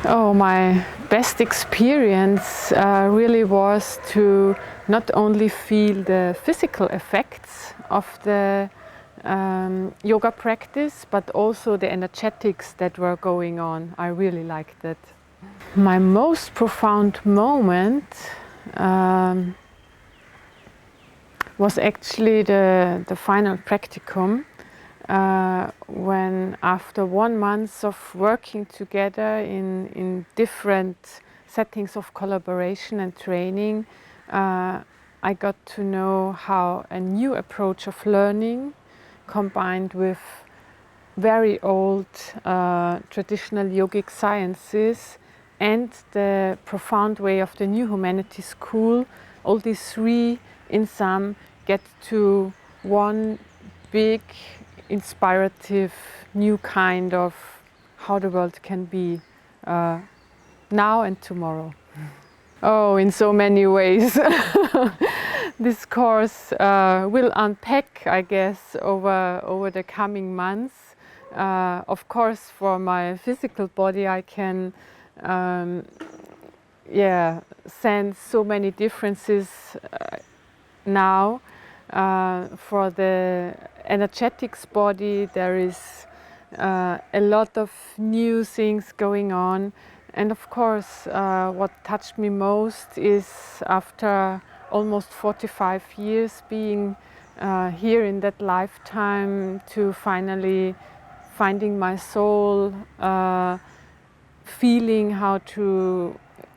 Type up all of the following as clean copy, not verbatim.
Oh, my best experience really was to not only feel the physical effects of the yoga practice, but also the energetics that were going on. I really liked it. My most profound moment was actually the final practicum. When after 1 month of working together in different settings of collaboration and training, I got to know how a new approach of learning combined with very old traditional yogic sciences and the profound way of the new humanities school, all these three in sum get to one big inspirative new kind of how the world can be now and tomorrow. Oh, in so many ways. This course will unpack, I guess, over the coming months. Of course, for my physical body, I can sense so many differences now. For the energetics body, there is a lot of new things going on. And of course, what touched me most is after almost 45 years being here in that lifetime to finally finding my soul, feeling how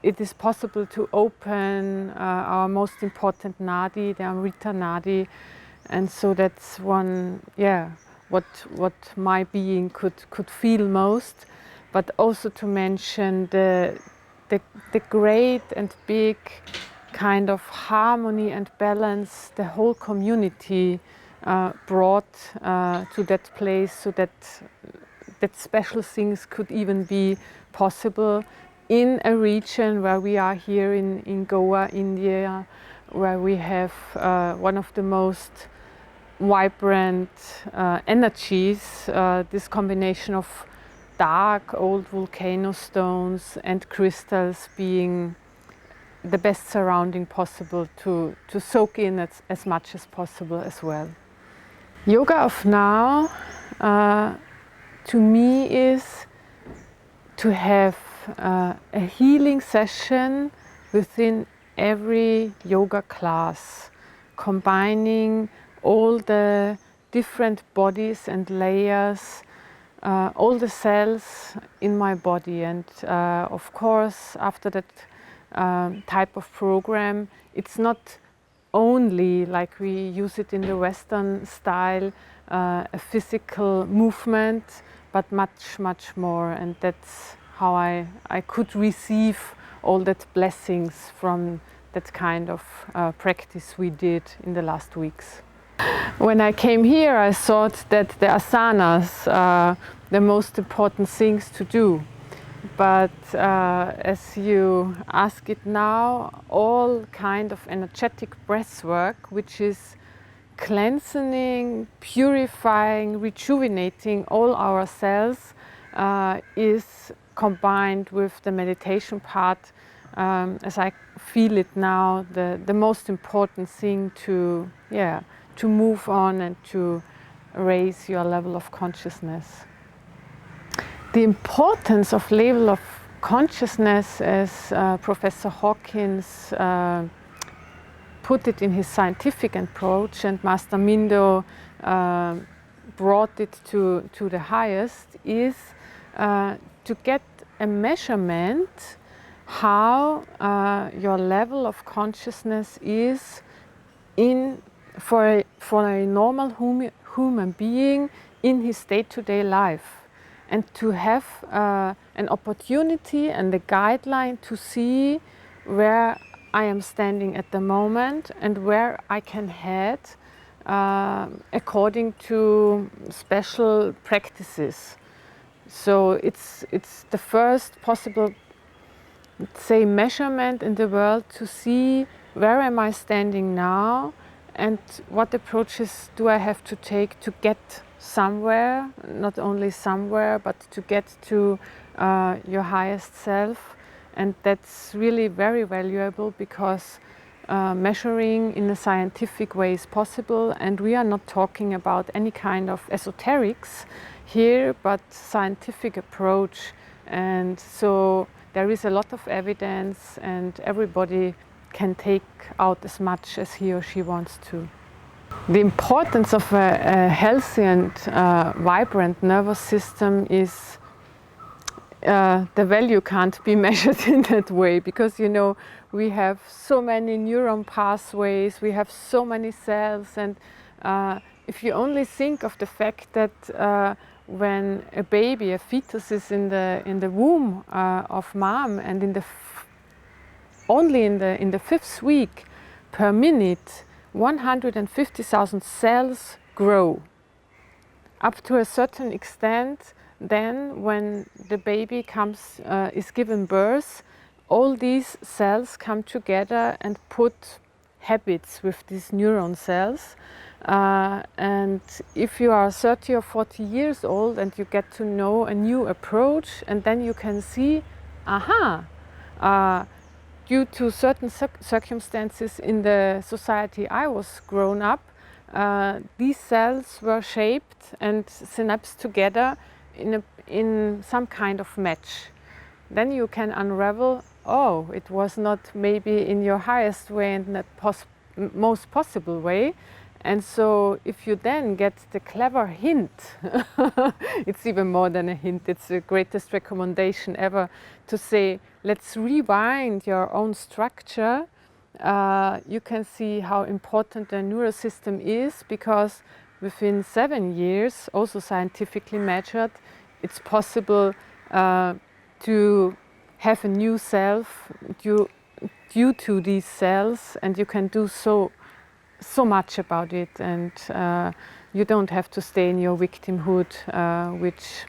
it is possible to open our most important nadi, the Amrita nadi, and so that's one, what my being could feel most, but also to mention the great and big kind of harmony and balance the whole community brought to that place, so that special things could even be possible in a region where we are here in Goa, India, where we have one of the most vibrant energies, this combination of dark old volcano stones and crystals being the best surrounding possible to soak in as much as possible as well. Yoga of now to me is to have a healing session within every yoga class, combining all the different bodies and layers, all the cells in my body. And of course, after that type of program, it's not only like we use it in the Western style, a physical movement, but much, much more. And that's how I could receive all that blessings from that kind of practice we did in the last weeks. When I came here, I thought that the asanas are the most important things to do. But as you ask it now, all kind of energetic breath work, which is cleansing, purifying, rejuvenating all our cells, is combined with the meditation part, as I feel it now, the most important thing to move on and to raise your level of consciousness. The importance of level of consciousness, as Professor Hawkins put it in his scientific approach, and Master Mindo brought it to the highest, is to get a measurement how your level of consciousness is for a normal human being in his day-to-day life, and to have an opportunity and a guideline to see where I am standing at the moment and where I can head according to special practices. So it's the first possible, say, measurement in the world to see where am I standing now and what approaches do I have to take to get somewhere, not only somewhere, but to get to your highest self, and that's really very valuable because measuring in a scientific way is possible, and we are not talking about any kind of esoterics here, but scientific approach. And so there is a lot of evidence, and everybody can take out as much as he or she wants to. The importance of a healthy and vibrant nervous system is the value can't be measured in that way, because you know we have so many neuron pathways, we have so many cells, and if you only think of the fact that when a baby, a fetus, is in the womb of mom, and only in the 5th week per minute 150,000 cells grow up to a certain extent. Then when the baby is given birth, all these cells come together and put habits with these neuron cells. And if you are 30 or 40 years old and you get to know a new approach, and then you can see, due to certain circumstances in the society I was grown up, these cells were shaped and synapsed together in some kind of match. Then you can unravel, oh, it was not maybe in your highest way and the most possible way. And so if you then get the clever hint, it's even more than a hint, it's the greatest recommendation ever, to say, let's rewind your own structure. You can see how important the neural system is, because within 7 years, also scientifically measured, it's possible to have a new self due to these cells, and you can do so much about it, and you don't have to stay in your victimhood, which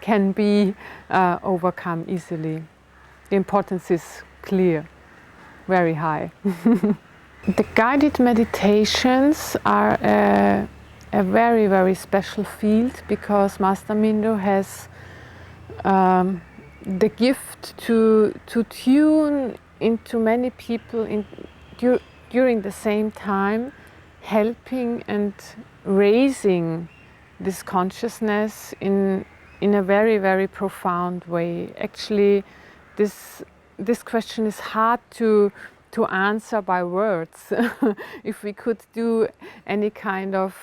can be overcome easily. The importance is clear, very high. The guided meditations are a very, very special field, because Master Mindo has the gift to tune into many people during the same time, helping and raising this consciousness in a very, very profound way. Actually, this question is hard to answer by words. If we could do any kind of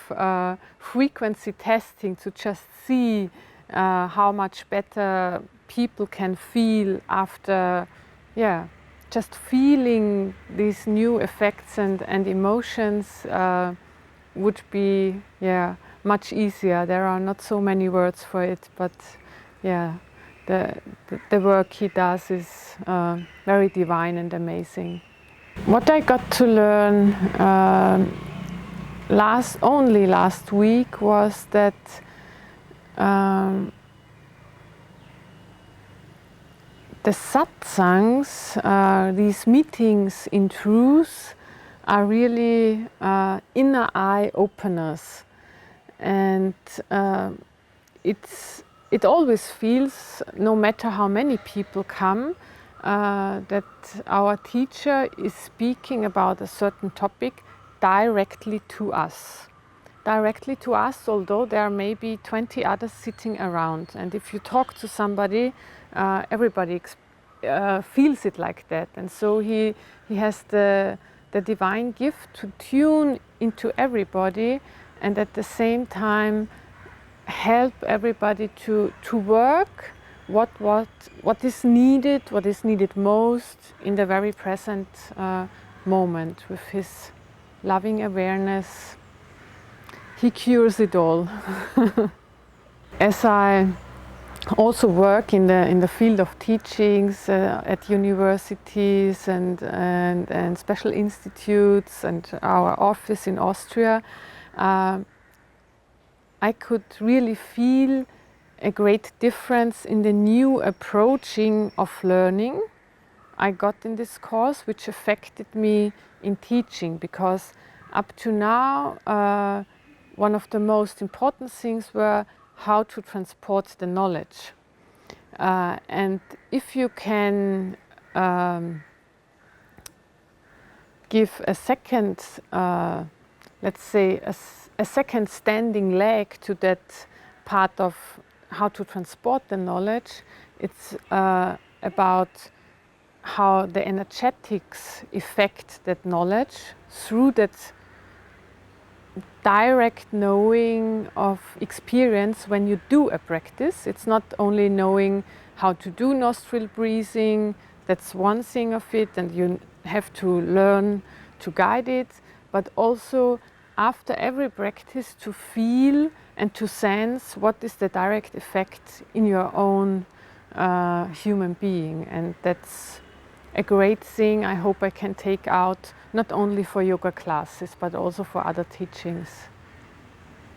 frequency testing to just see how much better people can feel after, just feeling these new effects and emotions, would be much easier. There are not so many words for it, but the work he does is very divine and amazing. What I got to learn only last week was that the satsangs, these meetings in truth, are really inner eye openers, and it always feels, no matter how many people come, that our teacher is speaking about a certain topic directly to us. Directly to us, although there may be 20 others sitting around. And if you talk to somebody, everybody feels it like that. And so he has the divine gift to tune into everybody, and at the same time help everybody to work what is needed most in the very present moment. With his loving awareness, he cures it all. As I also work in the field of teachings at universities and special institutes and our office in Austria, I could really feel a great difference in the new approaching of learning I got in this course, which affected me in teaching, because up to now one of the most important things were how to transport the knowledge. And if you can give a second, let's say, a second standing leg to that part of how to transport the knowledge, it's about how the energetics affect that knowledge through that direct knowing of experience when you do a practice. It's not only knowing how to do nostril breathing, that's one thing of it, and you have to learn to guide it, but also after every practice to feel and to sense what is the direct effect in your own human being. And that's a great thing I hope I can take out not only for yoga classes but also for other teachings.